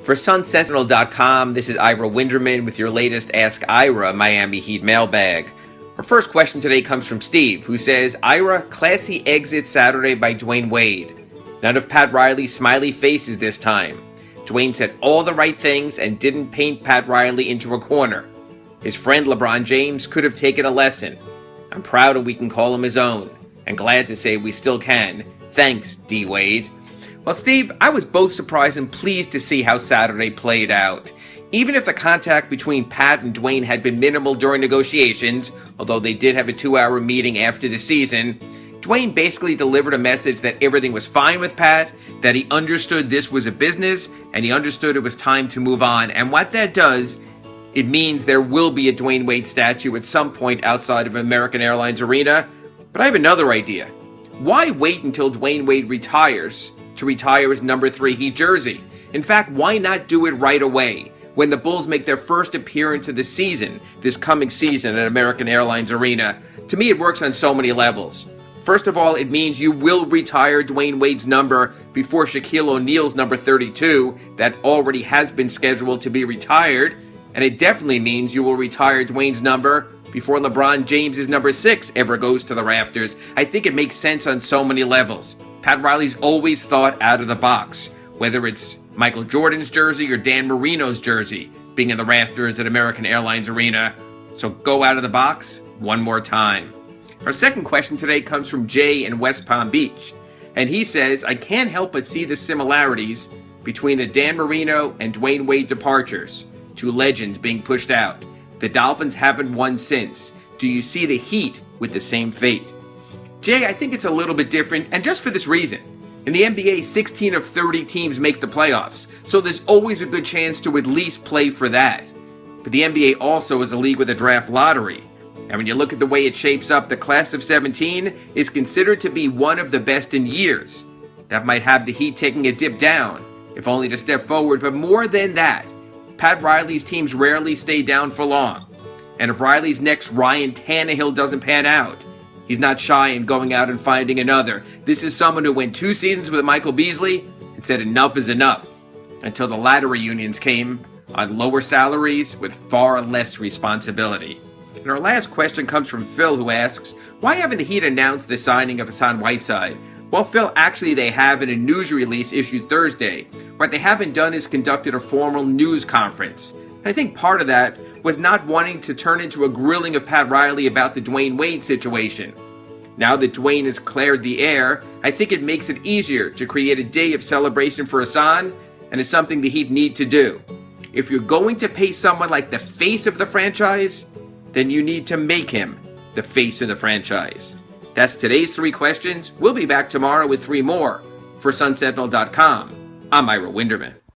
For SunSentinel.com, this is Ira Winderman with your latest Ask Ira Miami Heat mailbag. Our first question today comes from Steve, who says, Ira, classy exit Saturday by Dwyane Wade. None of Pat Riley's smiley faces this time. Dwyane said all the right things and didn't paint Pat Riley into a corner. His friend LeBron James could have taken a lesson. I'm proud and we can call him his own, and glad to say we still can. Thanks, D. Wade. Well, Steve, I was both surprised and pleased to see how Saturday played out. Even if the contact between Pat and Dwyane had been minimal during negotiations, although they did have a 2-hour meeting after the season, Dwyane basically delivered a message that everything was fine with Pat, that he understood this was a business, and he understood it was time to move on. And what that does, it means there will be a Dwyane Wade statue at some point outside of American Airlines Arena. But I have another idea. Why wait until Dwyane Wade retires to retire his number 3 Heat jersey? In fact, why not do it right away when the Bulls make their first appearance of the season, this coming season at American Airlines Arena? To me, it works on so many levels. First of all, it means you will retire Dwyane Wade's number before Shaquille O'Neal's number 32, that already has been scheduled to be retired. And it definitely means you will retire Dwyane's number before LeBron James's number 6 ever goes to the rafters. I think it makes sense on so many levels. Pat Riley's always thought out of the box, whether it's Michael Jordan's jersey or Dan Marino's jersey being in the rafters at American Airlines Arena. So go out of the box one more time. Our second question today comes from Jay in West Palm Beach. And he says, I can't help but see the similarities between the Dan Marino and Dwyane Wade departures. 2 legends being pushed out. The Dolphins haven't won since. Do you see the Heat with the same fate? Jay, I think it's a little bit different, and just for this reason. In the NBA, 16 of 30 teams make the playoffs, so there's always a good chance to at least play for that. But the NBA also is a league with a draft lottery. And when you look at the way it shapes up, the class of 17 is considered to be one of the best in years. That might have the Heat taking a dip down, if only to step forward, but more than that, Pat Riley's teams rarely stay down for long. And if Riley's next Ryan Tannehill doesn't pan out, he's not shy in going out and finding another. This is someone who went 2 seasons with Michael Beasley and said enough is enough, until the latter reunions came on lower salaries with far less responsibility. And our last question comes from Phil, who asks, why haven't the Heat announced the signing of Hassan Whiteside? Well, Phil, actually they have in a news release issued Thursday. What they haven't done is conducted a formal news conference. And I think part of that was not wanting to turn into a grilling of Pat Riley about the Dwyane Wade situation. Now that Dwyane has cleared the air, I think it makes it easier to create a day of celebration for Hassan, and it's something the Heat need to do. If you're going to pay someone like the face of the franchise, then you need to make him the face of the franchise. That's today's 3 questions. We'll be back tomorrow with 3 more. For SunSentinel.com, I'm Ira Winderman.